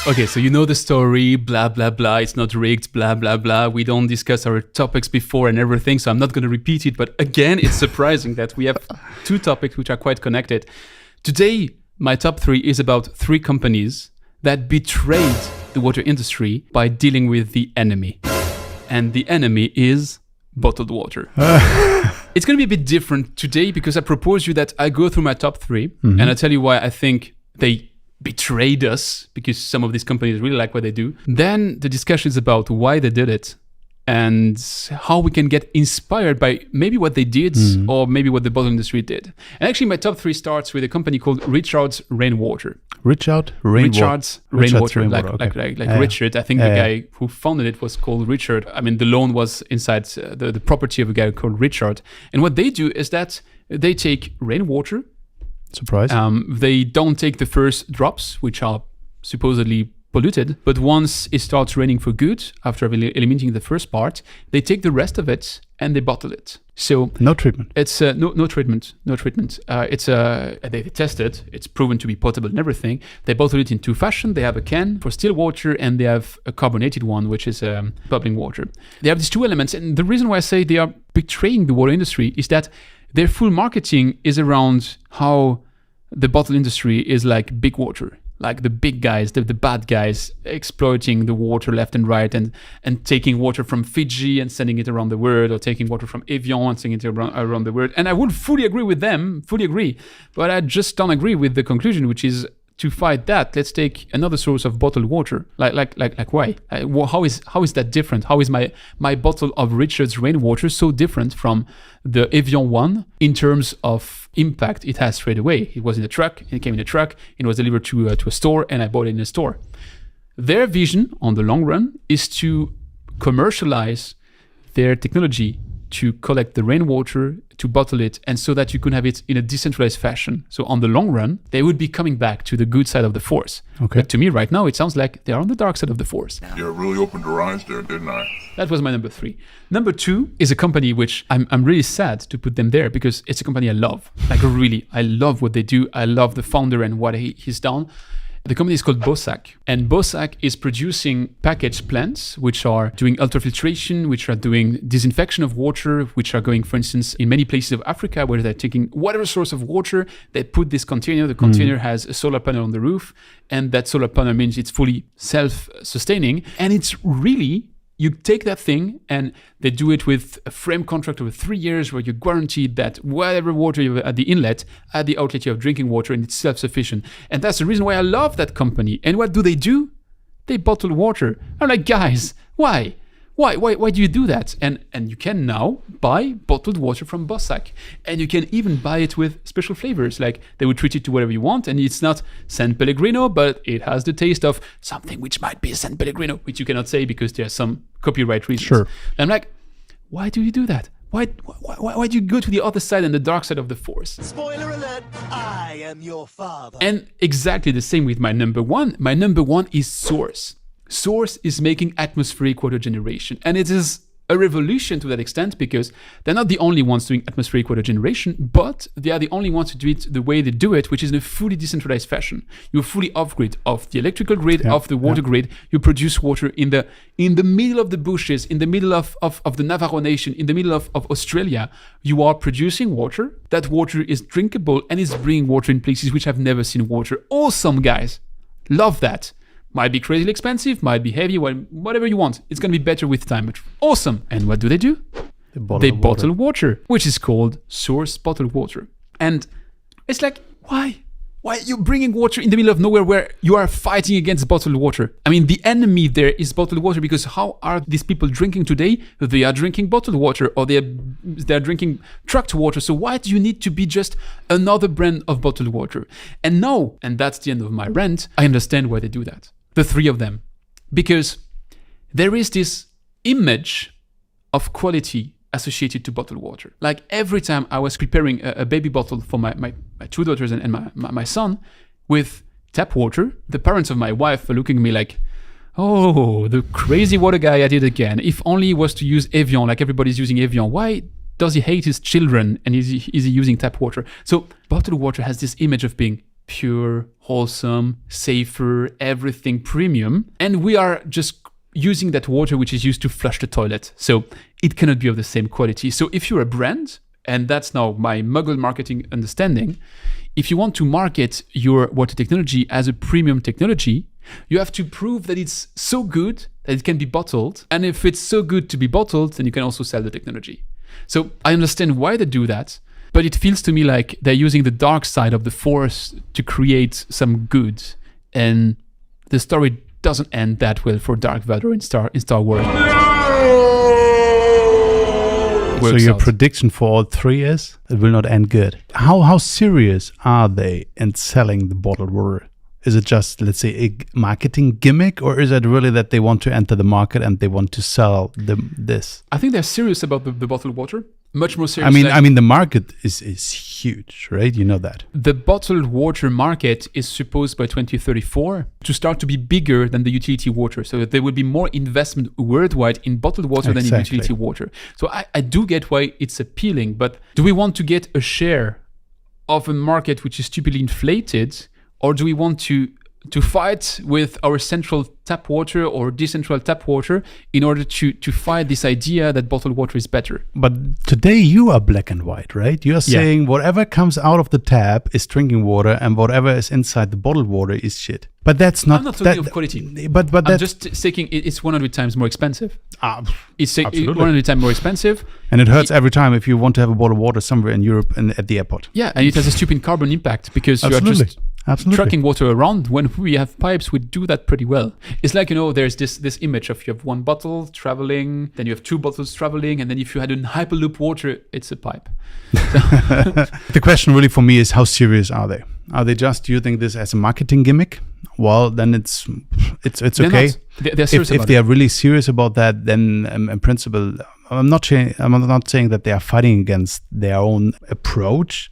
Okay, so you know the story, blah, blah, blah. It's not rigged, blah, blah, blah. We don't discuss our topics before and everything, so I'm not going to repeat it. But again, it's surprising that we have two topics which are quite connected. Today, my top 3 is about 3 companies that betrayed the water industry by dealing with the enemy. And the enemy is bottled water. It's going to be a bit different today because I propose you that I go through my top 3 and I tell you why I think they betrayed us, because some of these companies really like what they do. Then the discussion is about why they did it and how we can get inspired by maybe what they did or maybe what the bottle industry did. And actually my top 3 starts with a company called Richard's Rainwater. Richard's Rainwater. Like Richard. I think the guy who founded it was called Richard. I mean, the loan was inside the property of a guy called Richard. And what they do is that they take rainwater. Surprise. They don't take the first drops, which are supposedly polluted, but once it starts raining for good, after eliminating the first part, they take the rest of it and they bottle it. So no treatment. It's no treatment. They test it. It's proven to be potable and everything. They bottle it in 2 fashions. They have a can for still water and they have a carbonated one, which is bubbling water. They have these 2 elements, and the reason why I say they are betraying the water industry is that their full marketing is around how the bottle industry is like big water, like the big guys, the bad guys exploiting the water left and right and taking water from Fiji and sending it around the world, or taking water from Evian and sending it around the world. And I would fully agree with them, but I just don't agree with the conclusion, which is to fight that, let's take another source of bottled water. Like why? How is that different? How is my bottle of Richard's Rainwater so different from the Evian one in terms of impact it has straight away? It was in a truck, it came in a truck, it was delivered to a store, and I bought it in a store. Their vision on the long run is to commercialize their technology to collect the rainwater, to bottle it, and so that you can have it in a decentralized fashion. So on the long run, they would be coming back to the good side of the force. Okay. But to me right now, it sounds like they are on the dark side of the force. Yeah, it really opened your eyes there, didn't I? That was my number 3. Number 2 is a company which I'm really sad to put them there because it's a company I love. Like really, I love what they do. I love the founder and what he's done. The company is called Bosac, and Bosac is producing packaged plants which are doing ultrafiltration, which are doing disinfection of water, which are going, for instance, in many places of Africa where they're taking whatever source of water, they put this container, the container has a solar panel on the roof, and that solar panel means it's fully self-sustaining, and it's really, you take that thing and they do it with a frame contract over 3 years where you're guaranteed that whatever water you have at the inlet, at the outlet you have drinking water, and it's self-sufficient. And that's the reason why I love that company. And what do? They bottle water. I'm like, guys, why? Why do you do that? And you can now buy bottled water from Bosac. And you can even buy it with special flavors. Like they would treat it to whatever you want. And it's not San Pellegrino, but it has the taste of something which might be San Pellegrino, which you cannot say because there's some copyright reasons. Sure. And I'm like, why do you do that? Why do you go to the other side and the dark side of the force? Spoiler alert, I am your father. And exactly the same with my number 1. My number 1 is Source. Source is making atmospheric water generation. And it is a revolution to that extent because they're not the only ones doing atmospheric water generation, but they are the only ones to do it the way they do it, which is in a fully decentralized fashion. You're fully off-grid, off the electrical grid, off the water grid. You produce water in the middle of the bushes, in the middle of the Navarro Nation, in the middle of Australia. You are producing water. That water is drinkable and is bringing water in places which have never seen water. Awesome, guys. Love that. Might be crazily expensive, might be heavy, whatever you want. It's going to be better with time, but awesome. And what do? They bottle water, which is called Source bottled water. And it's like, why? Why are you bringing water in the middle of nowhere where you are fighting against bottled water? I mean, the enemy there is bottled water because how are these people drinking today? They are drinking bottled water or they're drinking trucked water. So why do you need to be just another brand of bottled water? And now, and that's the end of my rant, I understand why they do that. The 3 of them. Because there is this image of quality associated to bottled water. Like every time I was preparing a baby bottle for my 2 daughters and my son with tap water, the parents of my wife were looking at me like, oh, the crazy water guy at it again. If only he was to use Evian like everybody's using Evian, why does he hate his children and is he using tap water? So bottled water has this image of being pure, wholesome, safer, everything premium. And we are just using that water which is used to flush the toilet. So it cannot be of the same quality. So if you're a brand, and that's now my muggle marketing understanding, if you want to market your water technology as a premium technology, you have to prove that it's so good that it can be bottled. And if it's so good to be bottled, then you can also sell the technology. So I understand why they do that, but it feels to me like they're using the dark side of the Force to create some good. And the story doesn't end that well for Dark Vador in Star Wars. So your prediction for all three is it will not end good. How serious are they in selling the bottled water? Is it just, let's say, a marketing gimmick, or is it really that they want to enter the market and they want to sell this? I think they're serious about the bottled water. Much more serious. I mean, the market is huge, right? You know that. The bottled water market is supposed by 2034 to start to be bigger than the utility water. So that there will be more investment worldwide in bottled water than in utility water. So I do get why it's appealing, but do we want to get a share of a market which is stupidly inflated, or do we want to fight with our central tap water or decentral tap water in order to fight this idea that bottled water is better? But today you are black and white, right? You are saying whatever comes out of the tap is drinking water and whatever is inside the bottled water is shit. But that's not... I'm not talking of quality. But I'm just saying it's 100 times more expensive. It's absolutely 100 times more expensive. And it hurts every time if you want to have a bottle of water somewhere in Europe and at the airport. Yeah, and it has a stupid carbon impact because you are just... trucking water around. When we have pipes, we do that pretty well. It's like, there's this image of you have one bottle traveling, then you have two bottles traveling, and then if you had a Hyperloop water, it's a pipe. The question really for me is, how serious are they? Are they just using this as a marketing gimmick? Well, then it's okay. They're serious if they are really serious about that, then in principle, I'm not saying that they are fighting against their own approach.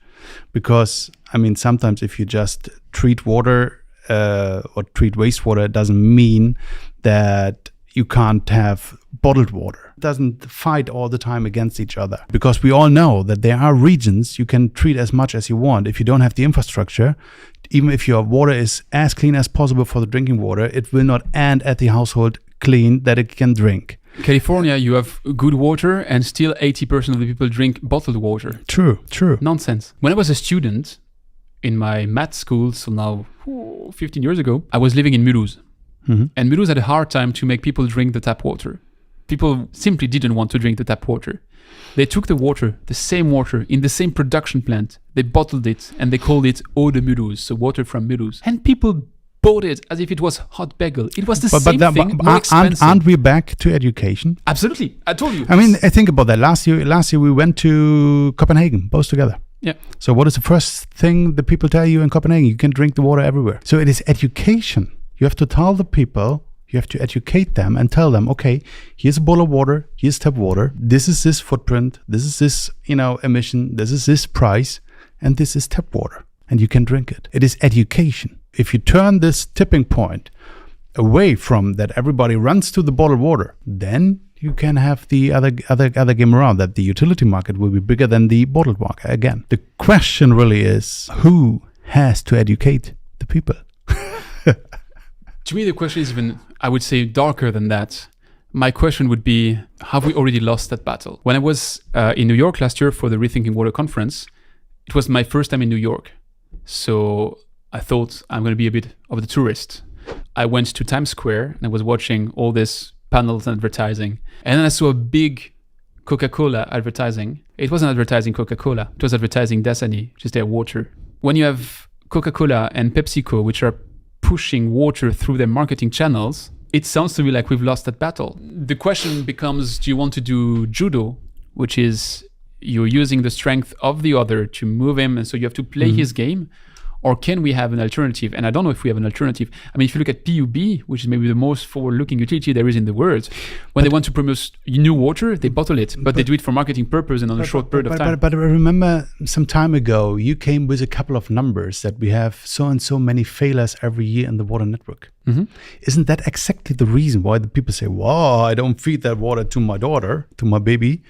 Because, sometimes if you just treat water or treat wastewater, it doesn't mean that you can't have bottled water. It doesn't fight all the time against each other. Because we all know that there are regions you can treat as much as you want. If you don't have the infrastructure, even if your water is as clean as possible for the drinking water, it will not end at the household clean that it can drink. California, you have good water and still 80% of the people drink bottled water. True. Nonsense. When I was a student in my math school, so now 15 years ago, I was living in Mulhouse. Mm-hmm. And Mulhouse had a hard time to make people drink the tap water. People simply didn't want to drink the tap water. They took the same water, in the same production plant. They bottled it and they called it Eau de Mulhouse, so water from Mulhouse. And people bought it as if it was hot bagel. It was the same thing, more expensive. Aren't we back to education? Absolutely. I told you. I think about that. Last year we went to Copenhagen, both together. Yeah. So what is the first thing the people tell you in Copenhagen? You can drink the water everywhere. So it is education. You have to tell the people, you have to educate them and tell them, okay, here's a bowl of water, here's tap water, this is this footprint, this is this, emission, this is this price, and this is tap water. And you can drink it. It is education. If you turn this tipping point away from that everybody runs to the bottled water, then you can have the other game around, that the utility market will be bigger than the bottled market again. The question really is, who has to educate the people? To me, the question is even, I would say, darker than that. My question would be, have we already lost that battle? When I was in New York last year for the Rethinking Water conference, it was my first time in New York. So I thought I'm going to be a bit of the tourist. I went to Times Square and I was watching all these panels and advertising. And then I saw a big Coca-Cola advertising. It wasn't advertising Coca-Cola. It was advertising Dasani, which is their water. When you have Coca-Cola and PepsiCo, which are pushing water through their marketing channels, it sounds to me like we've lost that battle. The question becomes, do you want to do judo, which is you're using the strength of the other to move him, and so you have to play his game? Or can we have an alternative? And I don't know if we have an alternative. If you look at PUB, which is maybe the most forward-looking utility there is in the world, when they want to promote new water, they bottle it, but they do it for marketing purpose and on a short period of time. But I remember some time ago, you came with a couple of numbers that we have so and so many failures every year in the water network. Mm-hmm. Isn't that exactly the reason why the people say, wow, I don't feed that water to my daughter, to my baby.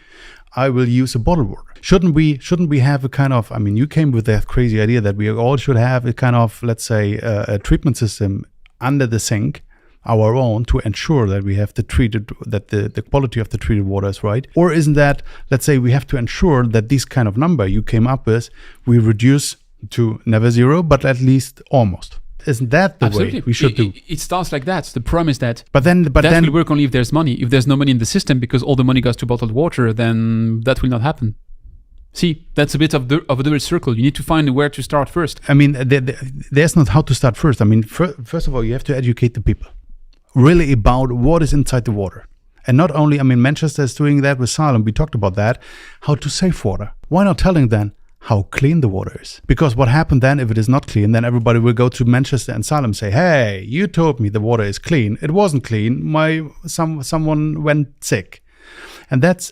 I will use a bottled water. Shouldn't we have a kind of, I mean, you came with that crazy idea that we all should have a kind of, let's say, a treatment system under the sink, our own, to ensure that we have the quality of the treated water is right? Or isn't that, let's say, we have to ensure that this kind of number you came up with, we reduce to never zero, but at least almost? Isn't that the Absolutely. way we should do? It starts like that. The problem is that But then will work only if there's money. If there's no money in the system because all the money goes to bottled water, then that will not happen. See, that's a bit of a double circle. You need to find where to start first. I mean, there's not how to start first. I mean, first of all, you have to educate the people really about what is inside the water. And not only, I mean, Manchester is doing that with Salem. We talked about that, how to save water. Why not telling them how clean the water is? Because what happened then, if it is not clean, then everybody will go to Manchester and Salem and say, hey, you told me the water is clean. It wasn't clean. Someone went sick. And that's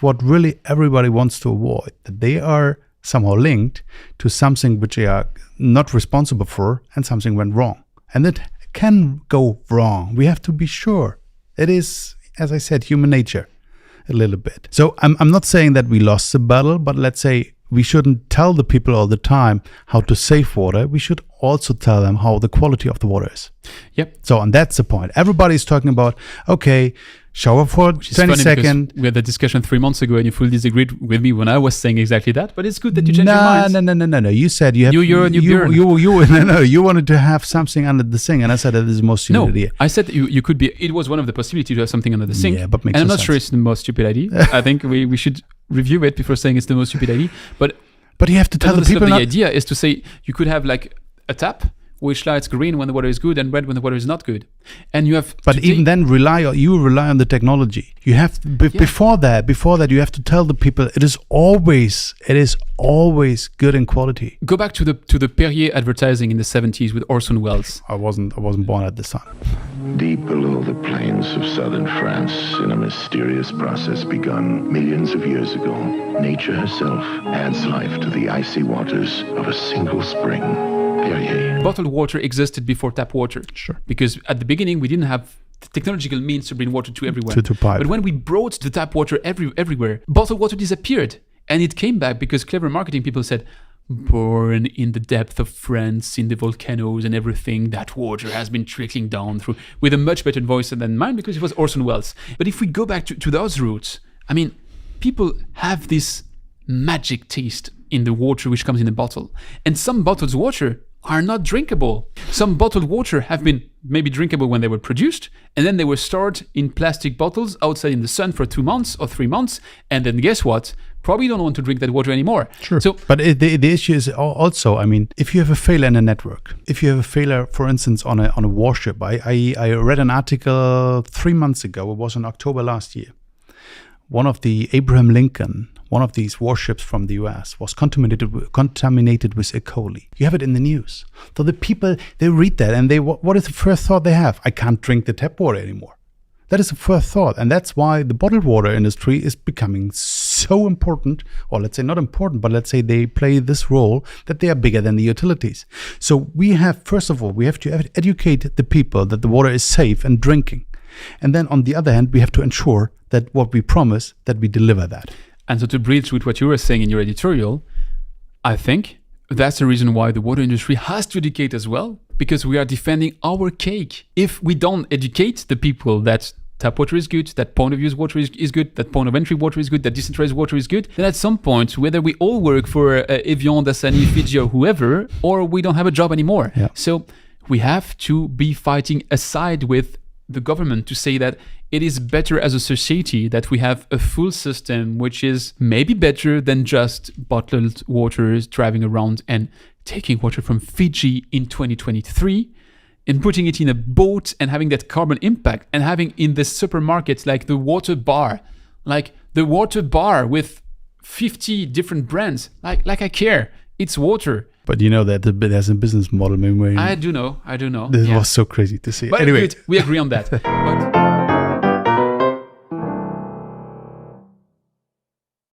what really everybody wants to avoid, that they are somehow linked to something which they are not responsible for and something went wrong. And it can go wrong. We have to be sure. It is, as I said, human nature a little bit. So I'm not saying that we lost the battle, but let's say we shouldn't tell the people all the time how to save water. We should also tell them how the quality of the water is. Yep. So, and that's the point. Everybody's talking about, okay, shower for 20 seconds. We had that discussion 3 months ago and you fully disagreed with me when I was saying exactly that, but it's good that you changed your mind. No. You said you have you wanted to have something under the sink, and I said that is the most stupid idea. I said you could be, it was one of the possibilities to have something under the sink. Yeah, but makes and I'm no not sure sense. it's the most stupid idea. I think we should review it before saying it's the most stupid idea. But you have to tell the people. The idea is to say you could have like a tap which lights green when the water is good and red when the water is not good, and you have. But even then, rely on the technology. You have before that you have to tell the people it is always good in quality. Go back to the Perrier advertising in the 70s with Orson Welles. I wasn't born at this time. Deep below the plains of southern France, in a mysterious process begun millions of years ago, nature herself adds life to the icy waters of a single spring. Perrier. Bottled water existed before tap water. Sure. Because at the beginning we didn't have the technological means to bring water to everywhere. To pipe. But when we brought the tap water everywhere, bottled water disappeared. And it came back because clever marketing people said, born in the depth of France, in the volcanoes and everything, that water has been trickling down through, with a much better voice than mine because it was Orson Welles. But if we go back to those roots, I mean, people have this magic taste in the water which comes in a bottle. And some bottled water are not drinkable. Some bottled water have been maybe drinkable when they were produced, and then they were stored in plastic bottles outside in the sun for 2 months or 3 months, and then guess what? Probably don't want to drink that water anymore. Sure. So, but the issue is also, I mean, if you have a failure in a network, if you have a failure, for instance, on a warship, I read an article 3 months ago, it was in October last year. One of the Abraham Lincoln, one of these warships from the US, was contaminated with E. coli. You have it in the news. So the people, they read that and what is the first thought they have? I can't drink the tap water anymore. That is the first thought. And that's why the bottled water industry is becoming so important, or let's say not important, but let's say they play this role that they are bigger than the utilities. So we have, first of all, we have to educate the people that the water is safe and drinking. And then on the other hand, we have to ensure that what we promise, that we deliver that. And so to bridge with what you were saying in your editorial, I think that's the reason why the water industry has to educate as well, because we are defending our cake. If we don't educate the people that tap water is good, that point of use water is good, that point of entry water is good, that decentralized water is good, then at some point, whether we all work for Evian, Dasani, Fiji or whoever, or we don't have a job anymore. Yeah. So we have to be fighting aside with the government to say that it is better as a society that we have a full system which is maybe better than just bottled waters driving around and taking water from Fiji in 2023 and putting it in a boat and having that carbon impact, and having in the supermarkets like the water bar with 50 different brands. Like I care. It's water. But you know that there's a business model. I do know. This was so crazy to see. But anyway, good, we agree on that. But